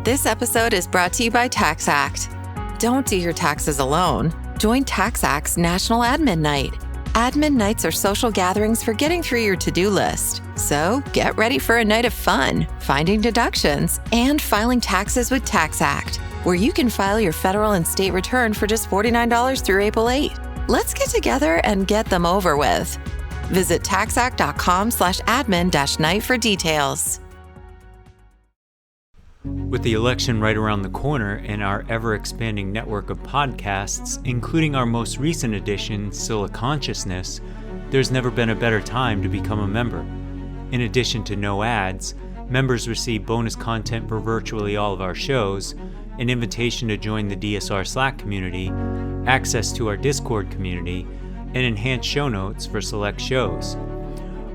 This episode is brought to you by TaxAct. Don't do your taxes alone. Join TaxAct's National Admin Night. Admin nights are social gatherings for getting through your to-do list. So get ready for a night of fun, finding deductions, and filing taxes with TaxAct, where you can file your federal and state return for just $49 through April 8. Let's get together and get them over with. Visit taxact.com/admin-night for details. With the election right around the corner and our ever-expanding network of podcasts, including our most recent edition, Still a Consciousness, there's never been a better time to become a member. In addition to no ads, members receive bonus content for virtually all of our shows, an invitation to join the DSR Slack community, access to our Discord community, and enhanced show notes for select shows.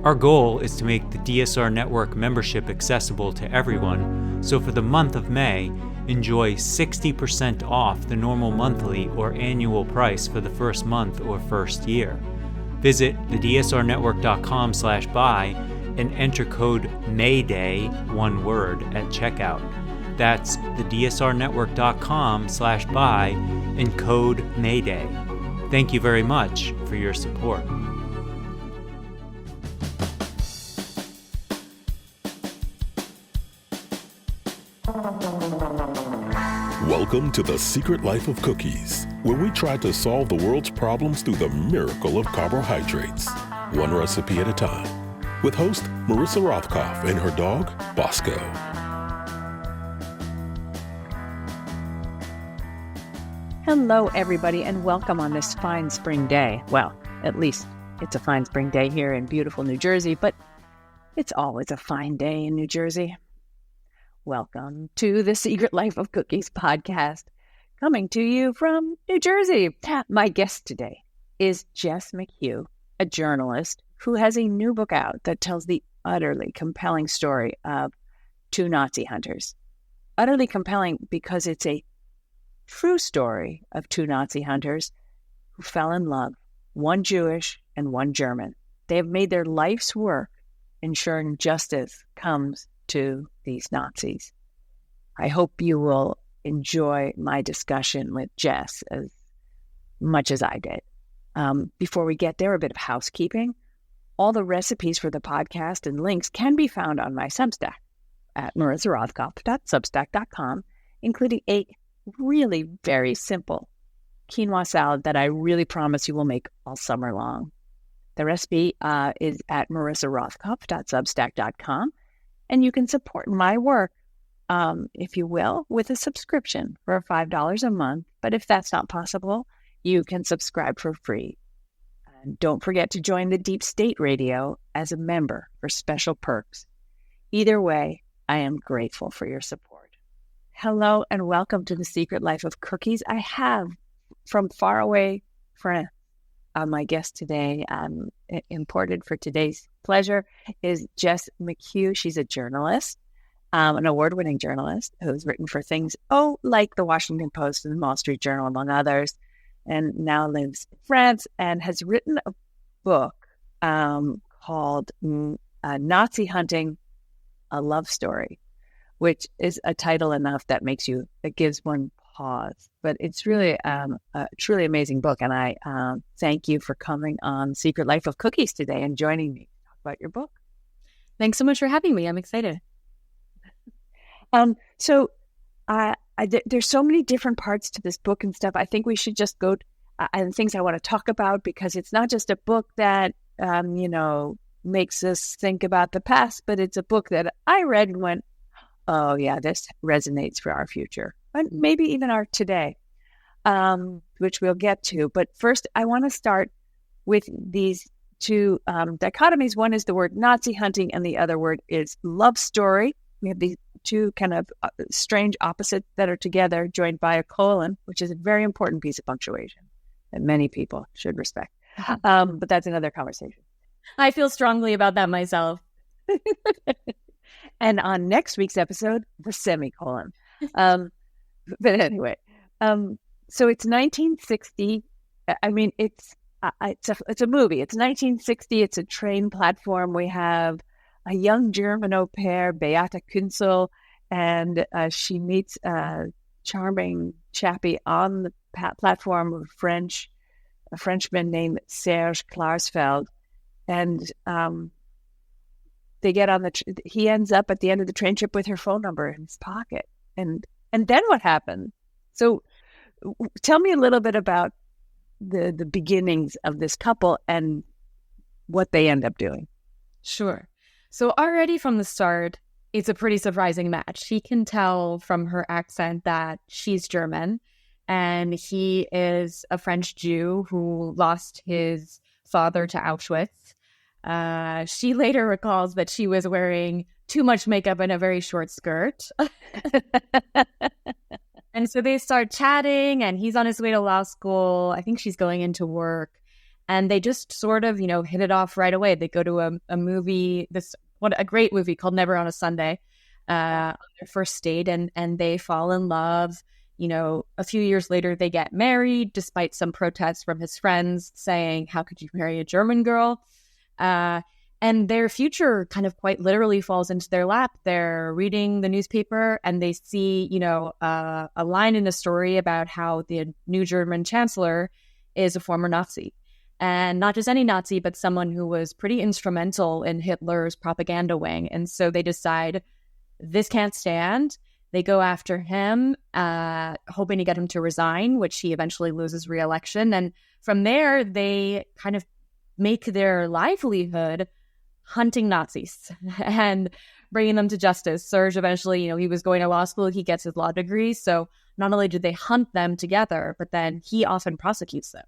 Our goal is to make the DSR Network membership accessible to everyone, so for the month of May, enjoy 60% off the normal monthly or annual price for the first month or first year. Visit thedsrnetwork.com/buy and enter code MAYDAY, one word, at checkout. That's thedsrnetwork.com/buy and code MAYDAY. Thank you very much for your support. Welcome to The Secret Life of Cookies, where we try to solve the world's problems through the miracle of carbohydrates, one recipe at a time, with host Marissa Rothkopf and her dog, Bosco. Hello, everybody, and welcome on this fine spring day. Well, at least it's a fine spring day here in beautiful New Jersey, but it's always a fine day in New Jersey. Welcome to the Secret Life of Cookies podcast, coming to you from New Jersey. My guest today is Jess McHugh, a journalist who has a new book out that tells the utterly compelling story of two Nazi hunters. Utterly compelling because it's a true story of two Nazi hunters who fell in love, one Jewish and one German. They have made their life's work ensuring justice comes to these Nazis. I hope you will enjoy my discussion with Jess as much as I did. Before we get there, a bit of housekeeping. All the recipes for the podcast and links can be found on my Substack at marissarothkopf.substack.com, including a really very simple quinoa salad that I really promise you will make all summer long. The recipe is at marissarothkopf.substack.com. And you can support my work, if you will, with a subscription for $5 a month. But if that's not possible, you can subscribe for free. And don't forget to join the Deep State Radio as a member for special perks. Either way, I am grateful for your support. Hello and welcome to The Secret Life of Cookies. I have from faraway France. My guest today, imported for today's pleasure, is Jess McHugh. She's a journalist, an award-winning journalist who's written for things, like the Washington Post and the Wall Street Journal, among others, and now lives in France and has written a book called Nazi Hunting, A Love Story, which is a title enough that gives one pause. But it's really a truly amazing book. And I thank you for coming on Secret Life of Cookies today and joining me to talk about your book. Thanks so much for having me. I'm excited. So there's so many different parts to this book and stuff. I think we should just go and things I want to talk about, because it's not just a book that, makes us think about the past, but it's a book that I read and went, oh yeah, this resonates for our future. And maybe even our today, which we'll get to. But first, I want to start with these two dichotomies. One is the word Nazi hunting, and the other word is love story. We have these two kind of strange opposites that are together, joined by a colon, which is a very important piece of punctuation that many people should respect. But that's another conversation. I feel strongly about that myself. And on next week's episode, the semicolon. But anyway, so it's 1960. I mean, it's a movie. It's 1960. It's a train platform. We have a young German au pair, Beate Künzel, and she meets a charming chappie on the platform of a Frenchman named Serge Klarsfeld, and they get on he ends up at the end of the train trip with her phone number in his pocket, and then what happened? So, tell me a little bit about the beginnings of this couple and what they end up doing. Sure. So already from the start, it's a pretty surprising match. He can tell from her accent that she's German, and he is a French Jew who lost his father to Auschwitz. She later recalls that she was wearing too much makeup and a very short skirt. And so they start chatting, and he's on his way to law school. I think she's going into work. And they just sort of, hit it off right away. They go to a movie, a great movie called Never on a Sunday, on their first date, and they fall in love. A few years later, they get married, despite some protests from his friends saying, how could you marry a German girl? And their future kind of quite literally falls into their lap. They're reading the newspaper and they see, a line in a story about how the new German chancellor is a former Nazi. And not just any Nazi, but someone who was pretty instrumental in Hitler's propaganda wing. And so they decide this can't stand. They go after him, hoping to get him to resign, which he eventually loses re-election. And from there, they kind of make their livelihood hunting Nazis and bringing them to justice. Serge eventually, he was going to law school. He gets his law degree. So not only did they hunt them together, but then he often prosecutes them.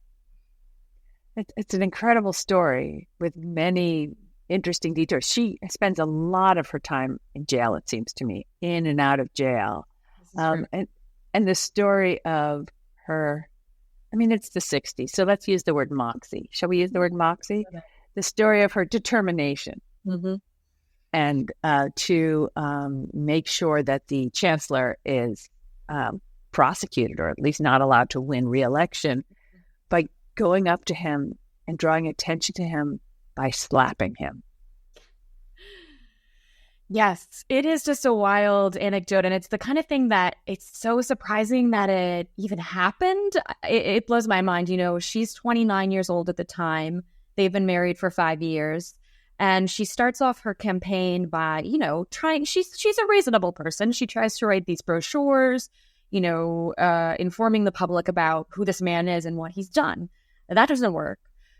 It's an incredible story with many interesting detours. She spends a lot of her time in jail, it seems to me, in and out of jail. And the story of her, it's the 60s, so let's use the word moxie. Shall we use the word moxie? Okay. The story of her determination and to make sure that the chancellor is prosecuted, or at least not allowed to win re-election, by going up to him and drawing attention to him by slapping him. Yes, it is just a wild anecdote. And it's the kind of thing that it's so surprising that it even happened. It blows my mind. She's 29 years old at the time. They've been married for 5 years. And she starts off her campaign by, trying, she's a reasonable person. She tries to write these brochures, informing the public about who this man is and what he's done. That doesn't work.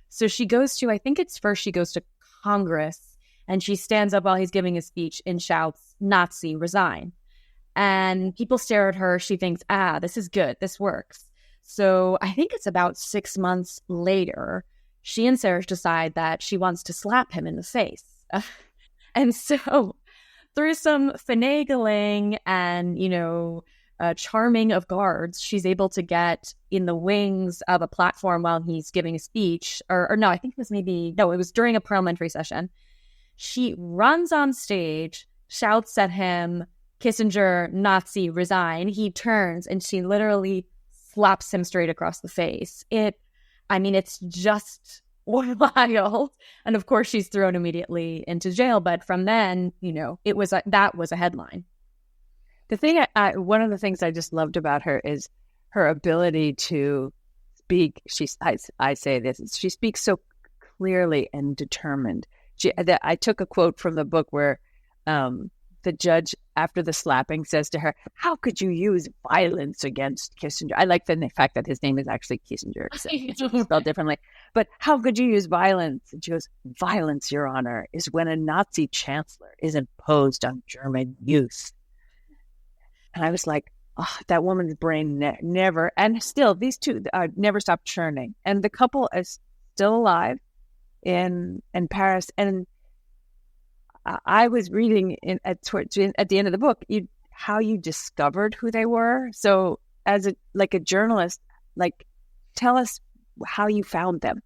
So she goes to Congress, and she stands up while he's giving a speech and shouts, "Nazi, resign." And people stare at her. She thinks, this is good. This works. So I think it's about 6 months later, she and Serge decide that she wants to slap him in the face. And so through some finagling and, charming of guards, she's able to get in the wings of a platform while he's giving a speech. Or no, I think it was during a parliamentary session. She runs on stage, shouts at him, "Kissinger, Nazi, resign." He turns and she literally slaps him straight across the face. It's just wild. And of course, she's thrown immediately into jail. But from then, that was a headline. The thing, one of the things I just loved about her is her ability to speak. I say this, she speaks so clearly and determined. I took a quote from the book where the judge, after the slapping, says to her, "How could you use violence against Kissinger?" I like the fact that his name is actually Kissinger, so it's spelled differently. But how could you use violence? And she goes, "Violence, Your Honor, is when a Nazi chancellor is imposed on German youth." And I was like, that woman's brain never, and still these two never stop churning. And the couple is still alive in Paris. And I was reading at the end of the book how you discovered who they were. So as a journalist, tell us how you found them.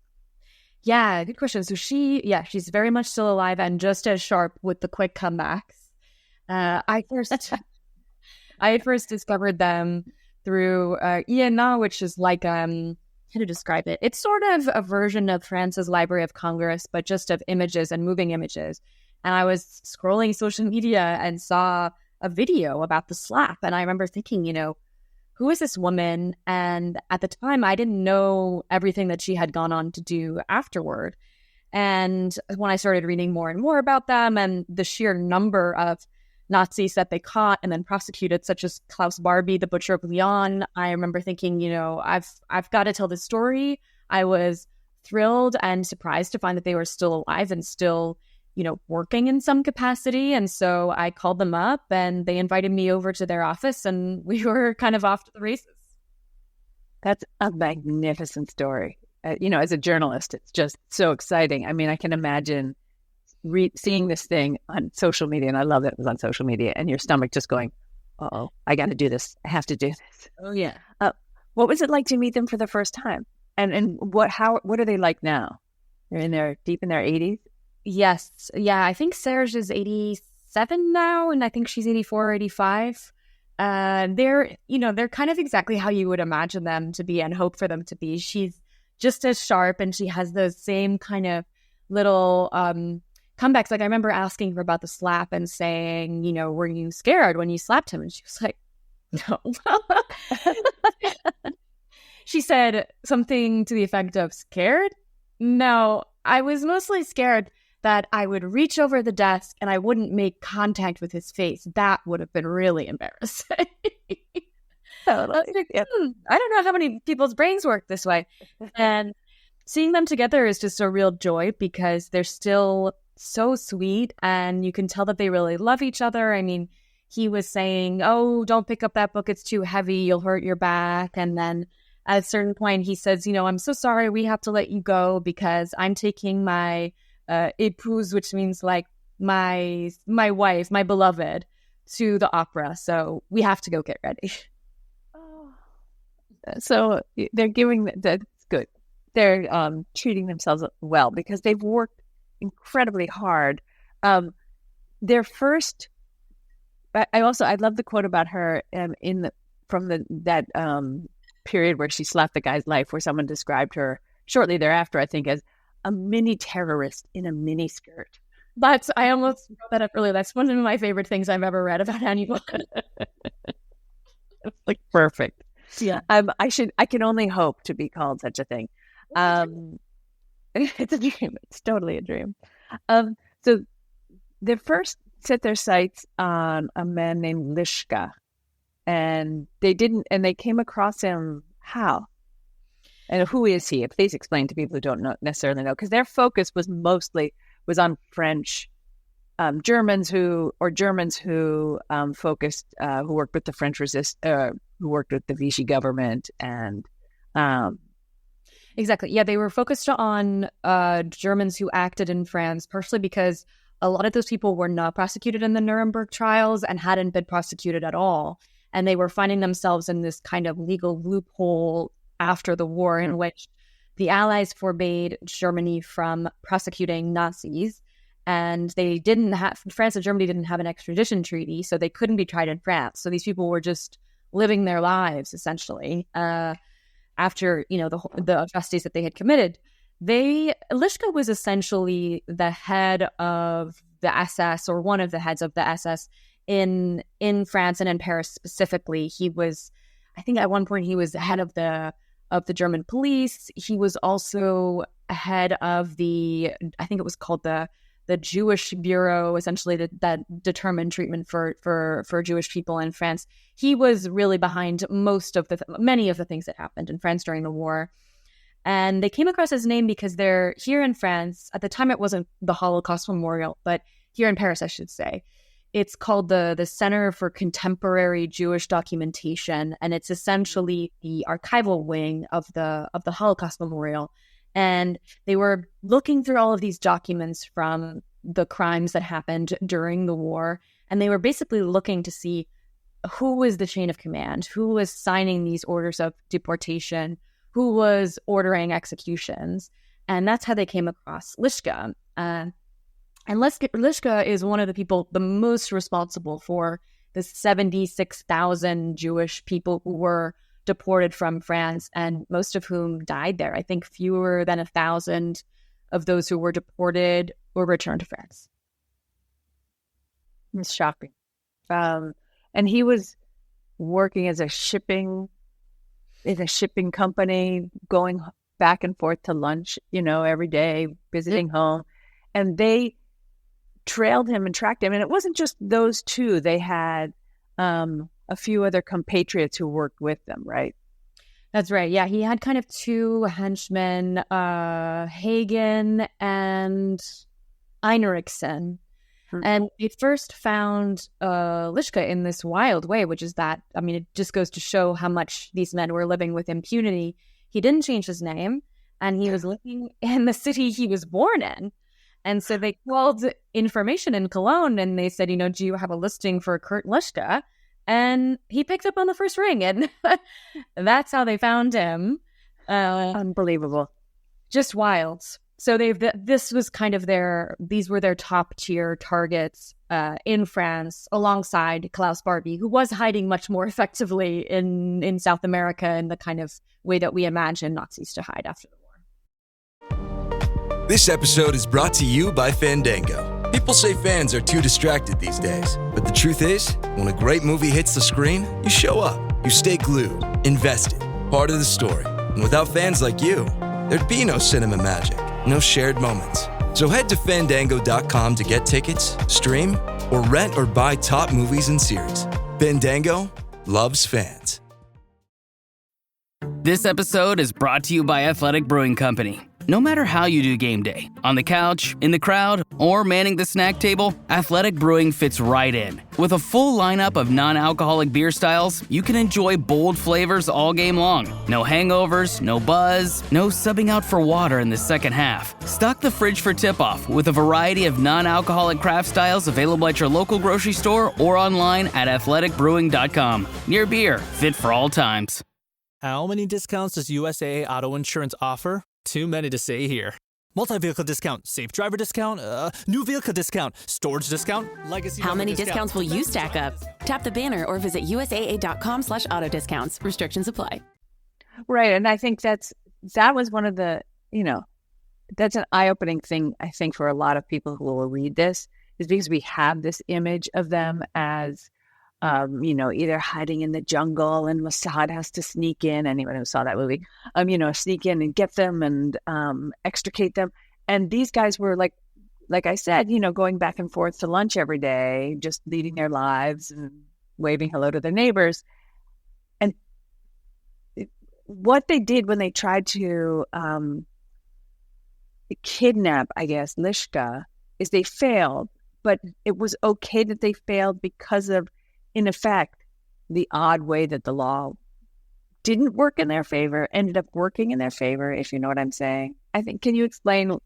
Yeah, good question. So she's very much still alive and just as sharp with the quick comebacks. I had first discovered them through INA, which is like, how to describe it? It's sort of a version of France's Library of Congress, but just of images and moving images. And I was scrolling social media and saw a video about the slap. And I remember thinking, who is this woman? And at the time, I didn't know everything that she had gone on to do afterward. And when I started reading more and more about them and the sheer number of Nazis that they caught and then prosecuted, such as Klaus Barbie, the Butcher of Lyon, I remember thinking, I've got to tell this story. I was thrilled and surprised to find that they were still alive and still, working in some capacity. And so I called them up and they invited me over to their office and we were kind of off to the races. That's a magnificent story. As a journalist, it's just so exciting. I mean, I can imagine seeing this thing on social media, and I love that it was on social media, and your stomach just going, uh-oh, I got to do this. I have to do this. Oh, yeah. What was it like to meet them for the first time? And what are they like now? They're deep in their 80s? Yes. Yeah, I think Serge is 87 now, and I think she's 84 or 85. They're kind of exactly how you would imagine them to be and hope for them to be. She's just as sharp, and she has those same kind of little comebacks. Like I remember asking her about the slap and saying, were you scared when you slapped him? And she was like, no. She said something to the effect of, scared? No, I was mostly scared that I would reach over the desk and I wouldn't make contact with his face. That would have been really embarrassing. I don't know how many people's brains work this way. And seeing them together is just a real joy because they're still so sweet and you can tell that they really love each other. I mean, he was saying, oh, don't pick up that book. It's too heavy. You'll hurt your back. And then at a certain point, he says, I'm so sorry. We have to let you go because I'm taking my épouse, which means like my wife, my beloved, to the opera. So we have to go get ready. So they're that's good. They're treating themselves well because they've worked incredibly hard. Their first, I love the quote about her from that period where she slapped the guy's life, where someone described her shortly thereafter, I think, as a mini terrorist in a mini skirt. I almost brought that up earlier. That's one of my favorite things I've ever read about anyone. It's like perfect. Yeah. I can only hope to be called such a thing. It's a dream. It's totally a dream. So they first set their sights on a man named Lishka, and they came across him how? And who is he? Please explain to people who don't necessarily know, because their focus was on French Germans who focused who worked with the French who worked with the Vichy government and exactly. Yeah, they were focused on Germans who acted in France, partially because a lot of those people were not prosecuted in the Nuremberg trials and hadn't been prosecuted at all. And they were finding themselves in this kind of legal loophole after the war in which the Allies forbade Germany from prosecuting Nazis. And France and Germany didn't have an extradition treaty, so they couldn't be tried in France. So these people were just living their lives, essentially, after, the atrocities that they had committed. Lishka was essentially the head of the SS, or one of the heads of the SS in France and in Paris specifically. He was, I think at one point he was the head of the German police. He was also head of I think it was called the Jewish Bureau, essentially that determined treatment for Jewish people in France. He was really behind many of the things that happened in France during the war. And they came across his name because they're here in France. At the time, it wasn't the Holocaust Memorial, but here in Paris, I should say. It's called the Center for Contemporary Jewish Documentation, and it's essentially the archival wing of the Holocaust Memorial. And they were looking through all of these documents from the crimes that happened during the war, and they were basically looking to see who was the chain of command, who was signing these orders of deportation, who was ordering executions. And that's how they came across Lishka. And Lishka is one of the people the most responsible for the 76,000 Jewish people who were deported from France, and most of whom died there. I think fewer than 1,000 of those who were deported were returned to France. It's shocking. And he was working as in a shipping company, going back and forth to lunch, every day, visiting home. And they trailed him and tracked him. And it wasn't just those two. They had a few other compatriots who worked with them, right? That's right. Yeah, he had kind of two henchmen, Hagen and Einrichsen. And they first found Lischka in this wild way, which is that, it just goes to show how much these men were living with impunity. He didn't change his name, and he was living in the city he was born in. And so they called information in Cologne, and they said, do you have a listing for Kurt Lischka? And he picked up on the first ring, and that's how they found him. Unbelievable. Just wild. So this was kind of these were their top tier targets in France, alongside Klaus Barbie, who was hiding much more effectively in South America in the kind of way that we imagine Nazis to hide after the war. This episode is brought to you by Fandango. People say fans are too distracted these days, but the truth is, when a great movie hits the screen, you show up, you stay glued, invested, part of the story. And without fans like you, there'd be no cinema magic. No shared moments. So head to Fandango.com to get tickets, stream, or rent or buy top movies and series. Fandango loves fans. This episode is brought to you by Athletic Brewing Company. No matter how you do game day, on the couch, in the crowd, or manning the snack table, Athletic Brewing fits right in. With a full lineup of non-alcoholic beer styles, you can enjoy bold flavors all game long. No hangovers, no buzz, no subbing out for water in the second half. Stock the fridge for tip-off with a variety of non-alcoholic craft styles available at your local grocery store or online at athleticbrewing.com. Near beer, fit for all times. How many discounts does USAA Auto Insurance offer? Too many to say here. Multi-vehicle discount, safe driver discount, new vehicle discount, storage discount, legacy. How many discounts will you stack up? Tap the banner or visit usaa.com/auto discounts. Restrictions apply. Right. And I think that was one of the, that's an eye-opening thing, I think, for a lot of people who will read this, is because we have this image of them as, either hiding in the jungle and Mossad has to sneak in, anyone who saw that movie, sneak in and get them and extricate them. And these guys were like I said, going back and forth to lunch every day, just leading their lives and waving hello to their neighbors. And what they did when they tried to kidnap, I guess, Lischka, is they failed, but it was okay that they failed because of, in effect, the odd way that the law didn't work in their favor, ended up working in their favor, if you know what I'm saying. I think, can you explain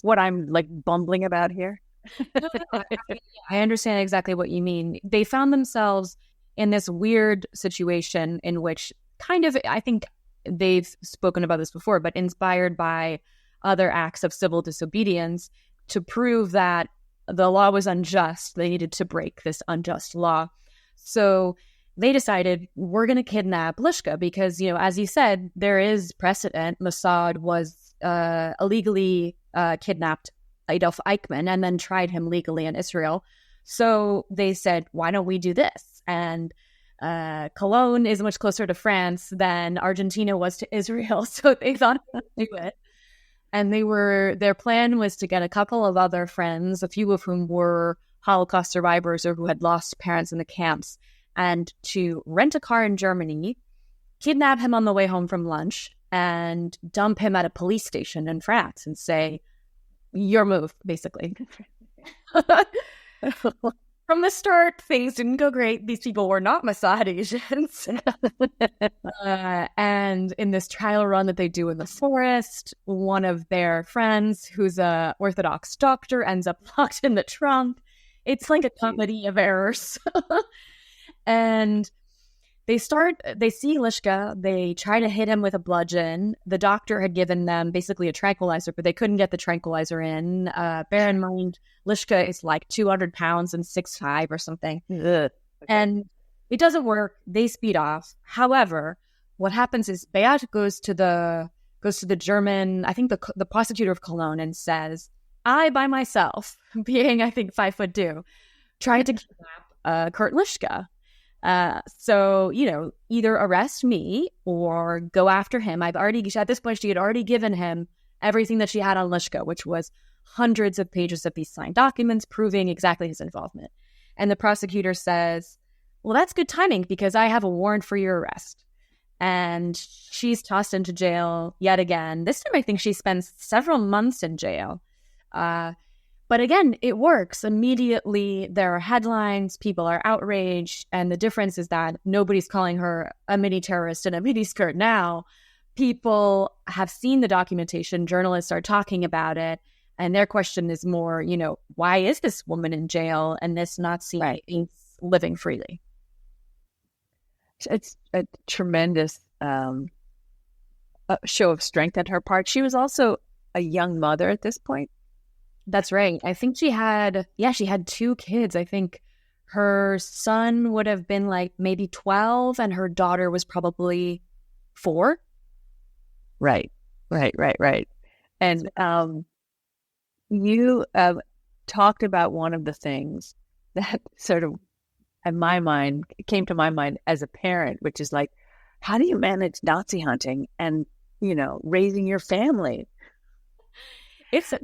what I'm bumbling about here? I understand exactly what you mean. They found themselves in this weird situation in which kind of, I think they've spoken about this before, but inspired by other acts of civil disobedience to prove that the law was unjust. They needed to break this unjust law. So they decided, we're going to kidnap Lischka because, as you said, there is precedent. Mossad was illegally kidnapped Adolf Eichmann and then tried him legally in Israel. So they said, why don't we do this? And Cologne is much closer to France than Argentina was to Israel. So they thought they would do it. And their plan was to get a couple of other friends, a few of whom were Holocaust survivors or who had lost parents in the camps, and to rent a car in Germany, kidnap him on the way home from lunch, and dump him at a police station in France and say, your move, basically. From the start, things didn't go great. These people were not Mossad agents. And in this trial run that they do in the forest, one of their friends, who's a Orthodox doctor, ends up locked in the trunk. It's like a comedy of errors. And they see Lischka. They try to hit him with a bludgeon. The doctor had given them basically a tranquilizer, but they couldn't get the tranquilizer in. Bear in mind, Lischka is like 200 pounds and 6'5" or something. Okay. And it doesn't work. They speed off. However, what happens is Beat goes to the German, I think the prosecutor of Cologne, and says, I by myself, being I think 5'2", tried to kidnap Kurt Lischka. So, either arrest me or go after him. At this point, she had already given him everything that she had on Lischka, which was hundreds of pages of these signed documents proving exactly his involvement. And the prosecutor says, well, that's good timing because I have a warrant for your arrest. And she's tossed into jail yet again. This time, I think she spends several months in jail. But again, it works. Immediately, there are headlines, people are outraged, and the difference is that nobody's calling her a mini terrorist in a mini skirt now. People have seen the documentation, journalists are talking about it, and their question is more, why is this woman in jail and this Nazi is living freely? It's a tremendous show of strength on her part. She was also a young mother at this point. That's right. I think she had 2 kids. I think her son would have been like maybe 12 and her daughter was probably 4. Right. And you talked about one of the things that sort of, in my mind, came to my mind as a parent, which is like, how do you manage Nazi hunting and, raising your family? It's a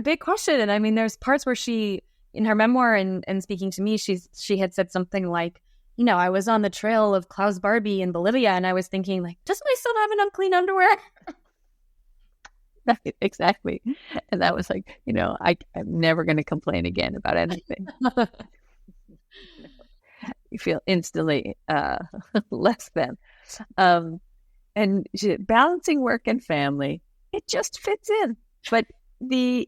big question. And I mean, there's parts where she, in her memoir and speaking to me, she had said something like, I was on the trail of Klaus Barbie in Bolivia and I was thinking like, does my son have an unclean underwear? Exactly. And that was like, I'm never going to complain again about anything. You feel instantly less than. And balancing work and family, it just fits in. But the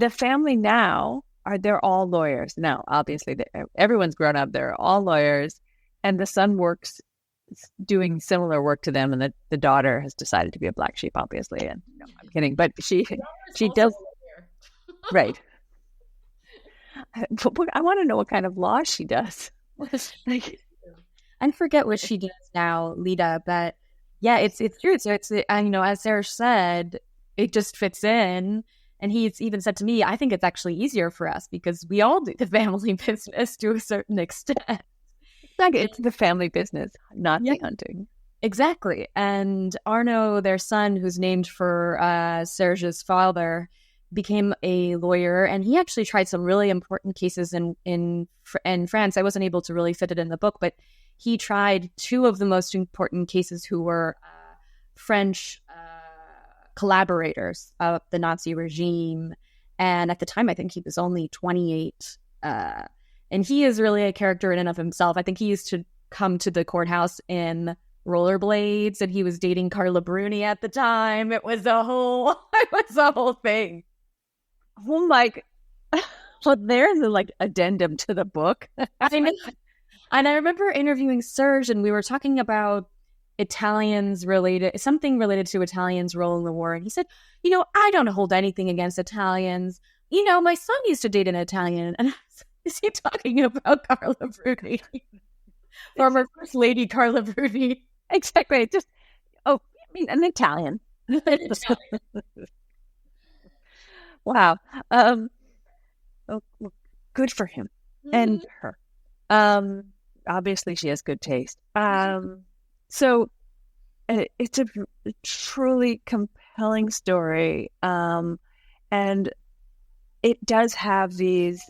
family now they're all lawyers now. Obviously, everyone's grown up. They're all lawyers, and the son works doing similar work to them, and the daughter has decided to be a black sheep. Obviously, and no, I'm kidding, but she does right. But I want to know what kind of law she does. I forget what she does now, Lita, but yeah, it's true. So it's as Sarah said, it just fits in. And he's even said to me, I think it's actually easier for us because we all do the family business to a certain extent. It's the family business, not the hunting. Exactly. And Arno, their son, who's named for Serge's father, became a lawyer. And he actually tried some really important cases in France. I wasn't able to really fit it in the book, but he tried 2 of the most important cases who were French collaborators of the Nazi regime. And at the time, I think he was only 28. And he is really a character in and of himself. I think he used to come to the courthouse in rollerblades, and he was dating Carla Bruni at the time. It was a whole thing. Oh my! Well, there's a addendum to the book. I know. And I remember interviewing Serge, and we were talking about something related to Italians' role in the war. And he said, I don't hold anything against Italians. My son used to date an Italian. And is he talking about Carla Bruni? Former First Lady Carla Bruni. Exactly. Just, an Italian. Wow. Good for him and her. Obviously, she has good taste. So it's a truly compelling story. And it does have these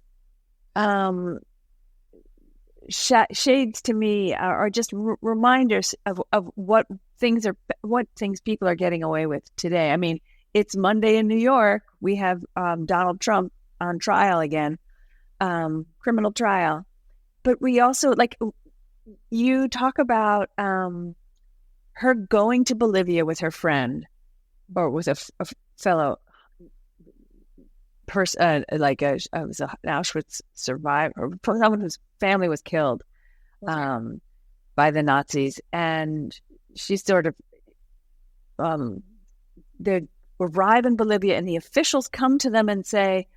shades to me, are just reminders of what things people are getting away with today. I mean, it's Monday in New York. We have Donald Trump on trial again, criminal trial. But we also, you talk about her going to Bolivia with her friend, or with a fellow person, was an Auschwitz survivor, or someone whose family was killed by the Nazis, and she sort of they arrive in Bolivia, and the officials come to them and say,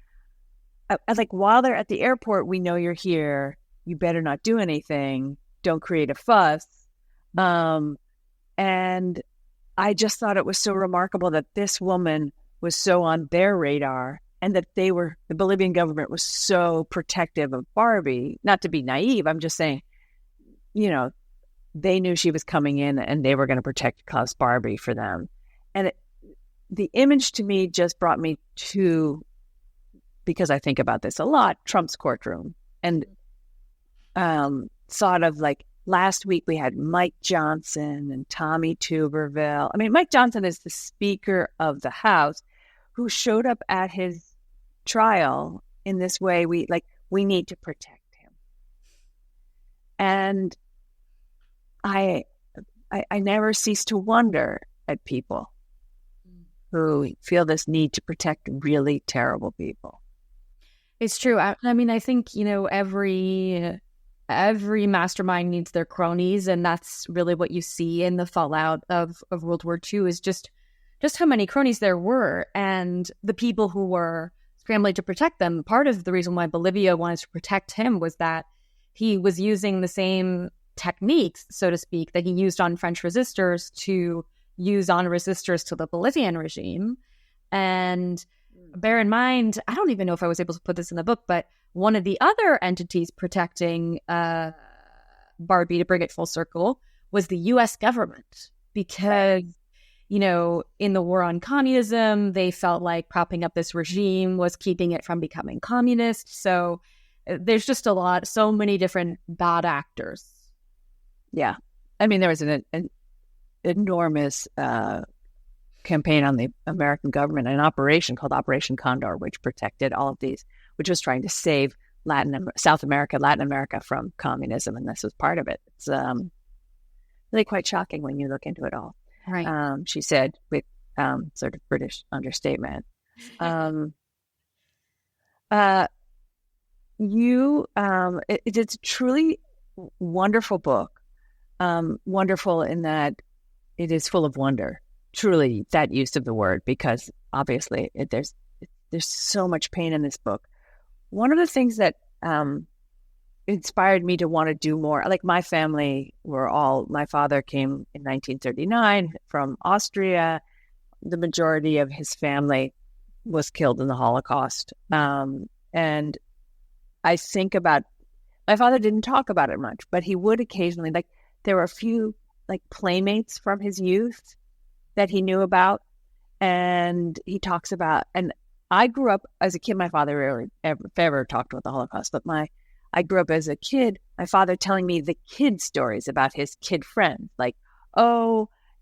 while they're at the airport, we know you're here. You better not do anything. Don't create a fuss. And I just thought it was so remarkable that this woman was so on their radar and that the Bolivian government was so protective of Barbie. Not to be naive, I'm just saying, they knew she was coming in and they were going to protect Klaus Barbie for them. And the image to me just brought me to, because I think about this a lot, Trump's courtroom. And sort of like last week we had Mike Johnson and Tommy Tuberville. I mean, Mike Johnson is the Speaker of the House who showed up at his trial in this way. We need to protect him. And I never cease to wonder at people who feel this need to protect really terrible people. It's true. I mean, I think, every mastermind needs their cronies, and that's really what you see in the fallout of World War II is just how many cronies there were, and the people who were scrambling to protect them. Part of the reason why Bolivia wanted to protect him was that he was using the same techniques, so to speak, that he used on French resistors to use on resistors to the Bolivian regime. And bear in mind, I don't even know if I was able to put this in the book, but one of the other entities protecting Barbie, to bring it full circle, was the U.S. government. Because, in the war on communism, they felt like propping up this regime was keeping it from becoming communist. So there's just so many different bad actors. Yeah. I mean, there was an enormous campaign on the American government, an operation called Operation Condor, which protected all of these, which was trying to save South America, Latin America from communism, and this was part of it. It's really quite shocking when you look into it all. Right. She said with sort of British understatement. It's a truly wonderful book. Wonderful in that it is full of wonder. Truly, that use of the word, because obviously there's so much pain in this book. One of the things that inspired me to want to do more, like my family my father came in 1939 from Austria. The majority of his family was killed in the Holocaust. And I think about, my father didn't talk about it much, but he would occasionally, there were a few playmates from his youth that he knew about, and he talks about, and I grew up as a kid, my father rarely ever talked about the Holocaust, but I grew up as a kid, my father telling me the kid stories about his kid friends,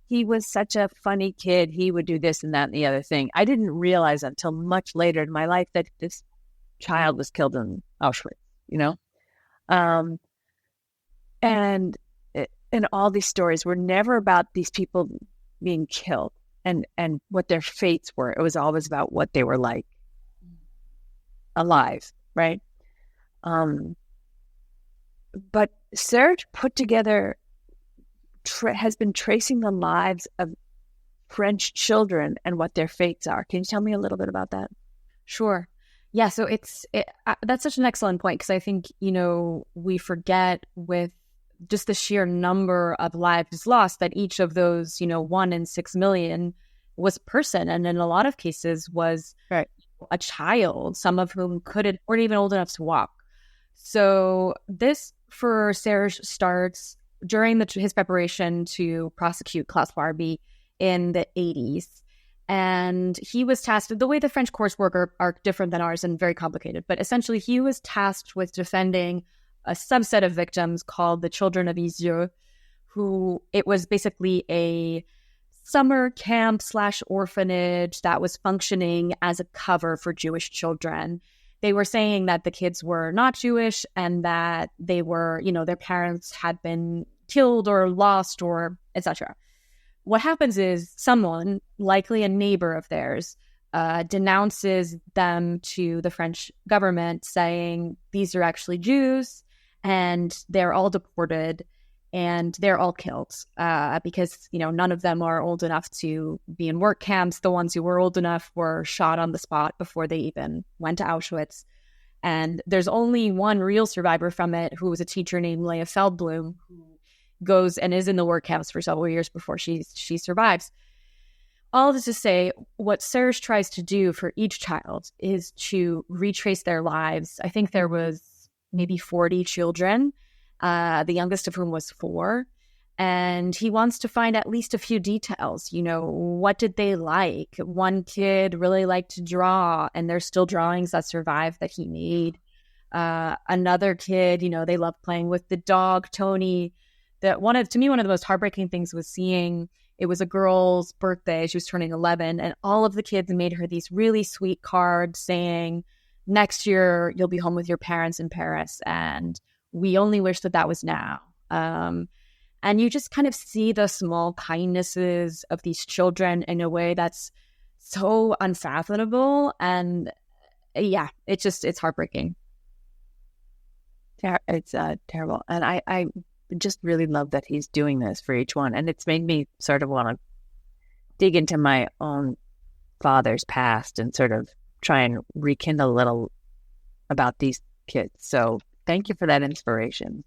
he was such a funny kid, he would do this and that and the other thing. I didn't realize until much later in my life that this child was killed in Auschwitz, and all these stories were never about these people being killed and what their fates were. It was always about what they were like alive, right? But Serge put together, has been tracing the lives of French children and what their fates are. Can you tell me a little bit about that? Sure. Yeah, so that's such an excellent point, because I think, we forget with just the sheer number of lives lost that each of those, 1 in 6 million was a person, and in a lot of cases was right. a child, some of whom weren't even old enough to walk. So this for Serge starts during his preparation to prosecute Klaus Barbie in the 80s. And he was tasked, the way the French courts work are different than ours and very complicated, but essentially he was tasked with defending a subset of victims called the Children of Lisieux, who it was basically a summer camp / orphanage that was functioning as a cover for Jewish children. They were saying that the kids were not Jewish and that they were, their parents had been killed or lost or etc. What happens is someone, likely a neighbor of theirs, denounces them to the French government saying these are actually Jews and they're all deported and they're all killed because, none of them are old enough to be in work camps. The ones who were old enough were shot on the spot before they even went to Auschwitz. And there's only one real survivor from it, who was a teacher named Leah Feldblum, who goes and is in the work camps for several years before she survives. all this to say, what Serge tries to do for each child is to retrace their lives. I think there was maybe 40 children, the youngest of whom was 4. And he wants to find at least a few details. What did they like? One kid really liked to draw, and there's still drawings that survive that he made. Another kid, they loved playing with the dog, Tony. To me, one of the most heartbreaking things was seeing, it was a girl's birthday. She was turning 11, and all of the kids made her these really sweet cards saying, next year, you'll be home with your parents in Paris, and we only wish that was now. And you just kind of see the small kindnesses of these children in a way that's so unfathomable. And it's heartbreaking. It's terrible. And I just really love that he's doing this for each one. And it's made me sort of want to dig into my own father's past and sort of try and rekindle a little about these kids. So thank you for that inspiration.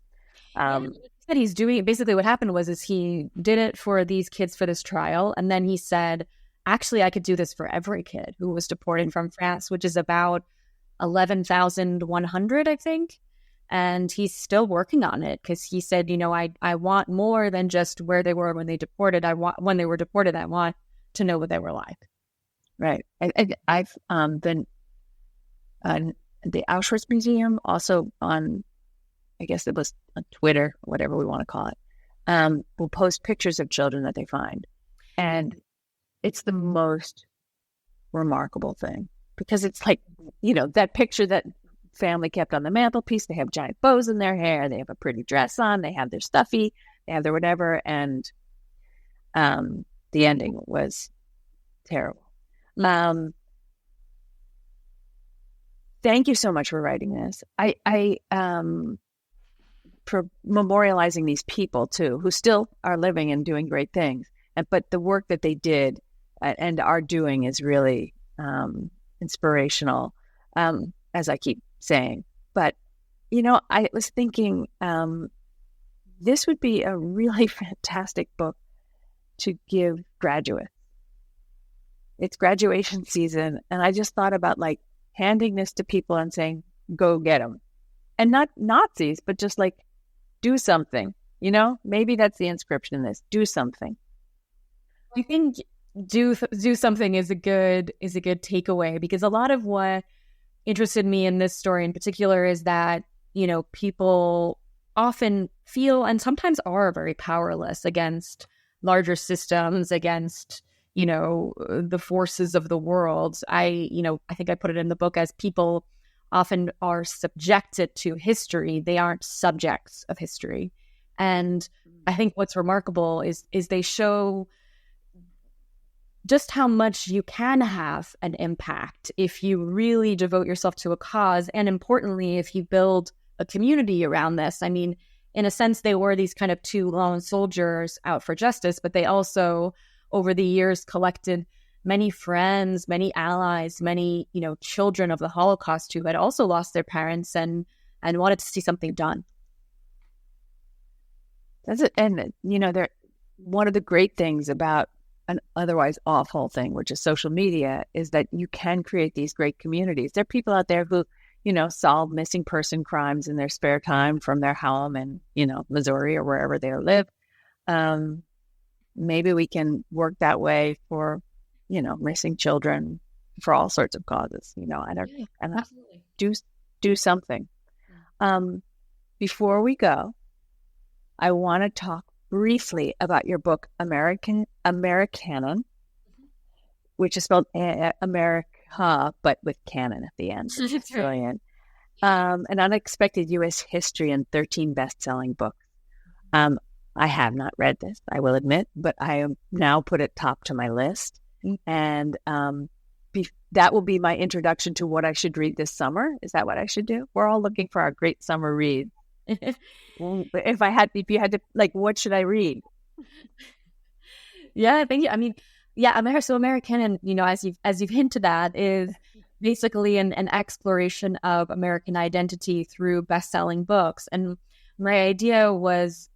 That he's doing, basically what happened was he did it for these kids for this trial, and then he said, actually I could do this for every kid who was deported from France, which is about 11,100, I think. And he's still working on it because he said, I want more than just where they were when they deported. When they were deported, I want to know what they were like. Right. I've been on the Auschwitz Museum, also on, I guess it was on Twitter, whatever we want to call it, will post pictures of children that they find. And it's the most remarkable thing because it's like, that picture that family kept on the mantelpiece, they have giant bows in their hair, they have a pretty dress on, they have their stuffy, they have their whatever. And the ending was terrible. Thank you so much for writing this. I for memorializing these people too, who still are living and doing great things. But the work that they did and are doing is really inspirational, as I keep saying. But, I was thinking this would be a really fantastic book to give graduates. It's graduation season. And I just thought about handing this to people and saying, go get them. And not Nazis, but just do something, maybe that's the inscription in this, do something. I think do something is a good takeaway, because a lot of what interested me in this story in particular is that, people often feel and sometimes are very powerless against larger systems, against, the forces of the world. I think I put it in the book as people often are subjected to history. They aren't subjects of history. And I think what's remarkable is they show just how much you can have an impact if you really devote yourself to a cause. And importantly, if you build a community around this. I mean, in a sense, they were these kind of 2 lone soldiers out for justice, but they also, over the years, collected many friends, many allies, many, children of the Holocaust who had also lost their parents and wanted to see something done. That's it. And, they're one of the great things about an otherwise awful thing, which is social media, is that you can create these great communities. There are people out there who, solve missing person crimes in their spare time from their home in, Missouri or wherever they live. Maybe we can work that way for, missing children, for all sorts of causes. Absolutely. Do something. Before we go, I want to talk briefly about your book, Americanon, which is spelled America, but with canon at the end. It's brilliant. An unexpected U.S. history and 13 best-selling books. I have not read this, I will admit, but I have now put it top to my list. And that will be my introduction to what I should read this summer. Is that what I should do? We're all looking for our great summer read. If you had to, what should I read? Yeah, thank you. I mean, American, and as you've hinted at, is basically an exploration of American identity through best-selling books. And my idea was,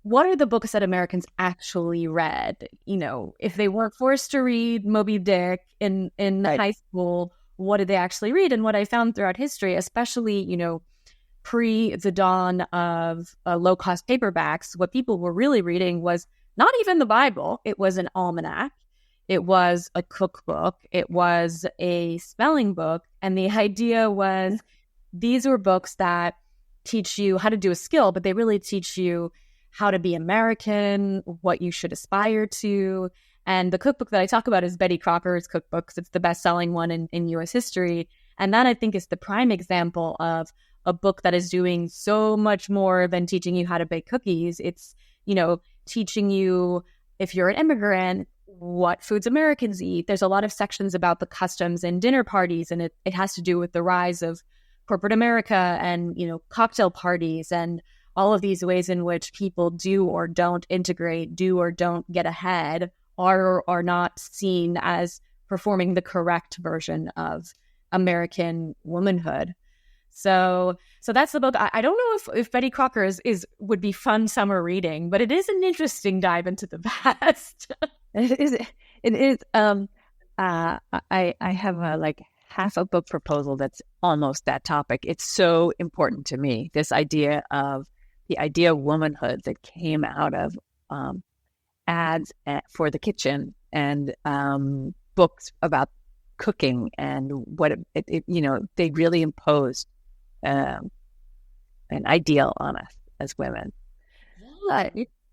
what are the books that Americans actually read? You know, if they weren't forced to read Moby Dick in high school, what did they actually read? And what I found throughout history, especially, you know, pre the dawn of low-cost paperbacks, what people were really reading was not even the Bible. It was an almanac. It was a cookbook. It was a spelling book. And the idea was these were books that teach you how to do a skill, but they really teach you how to be American, what you should aspire to. And the cookbook that I talk about is Betty Crocker's cookbook, because it's the best-selling one in U.S. history. And that, I think, is the prime example of a book that is doing so much more than teaching you how to bake cookies. It's, you know, teaching you, if you're an immigrant, what foods Americans eat. There's a lot of sections about the customs and dinner parties, and it has to do with the rise of corporate America and, you know, cocktail parties and all of these ways in which people do or don't integrate, do or don't get ahead, are or are not seen as performing the correct version of American womanhood. So that's the book. I don't know if Betty Crocker would be fun summer reading, but it is an interesting dive into the past. It is. I have like half a book proposal that's almost that topic. It's so important to me. This idea of womanhood that came out of ads for the kitchen and books about cooking, and what it you know, they really imposed an ideal on us as women.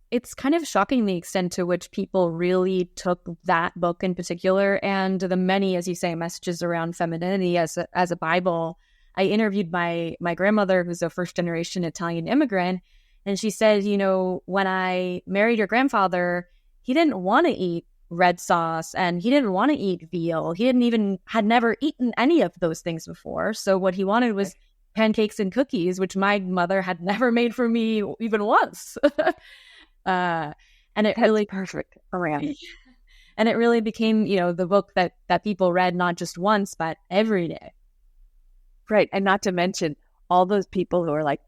It's kind of shocking the extent to which people really took that book in particular and the many, as you say, messages around femininity as a Bible. I interviewed my grandmother, who's a first-generation Italian immigrant, and she said, you know, when I married your grandfather, he didn't want to eat red sauce and he didn't want to eat veal. He had never eaten any of those things before. So what he wanted was pancakes and cookies, which my mother had never made for me even once. And it really perfect around. And it really became, you know, the book that people read not just once, but every day. Right. And not to mention all those people who are like,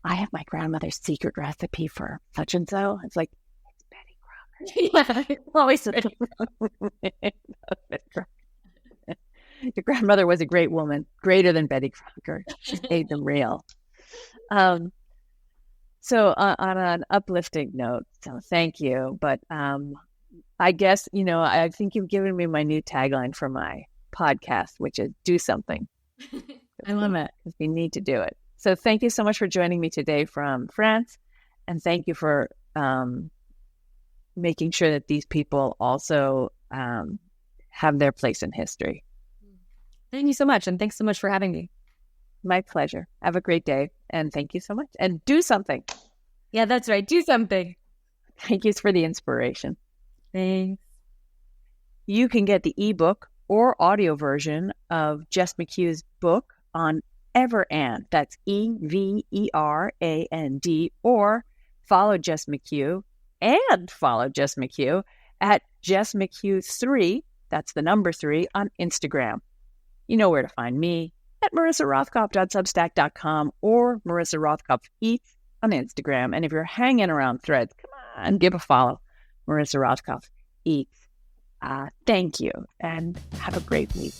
I have my grandmother's secret recipe for such and so. It's like, it's Betty Crocker. Yeah, always Betty Crocker. Your grandmother was a great woman, greater than Betty Crocker. She made them real. So on an uplifting note, so thank you. But I guess, you know, I think you've given me my new tagline for my podcast, which is do something. I love it. Because we need to do it. So thank you so much for joining me today from France. And thank you for making sure that these people also have their place in history. Thank you so much. And thanks so much for having me. My pleasure. Have a great day. And thank you so much. And do something. Yeah, that's right. Do something. Thank you for the inspiration. Thanks. You can get the ebook or audio version of Jess McHugh's book on Everand. That's EVERAND. Or follow Jess McHugh at Jess McHugh 3. That's the number 3 on Instagram. You know where to find me at marissarothkopf.substack.com or Marissa Rothkopf Eats on Instagram. And if you're hanging around Threads, come on, give a follow. Marissa Rothkopf Eats. Thank you and have a great week.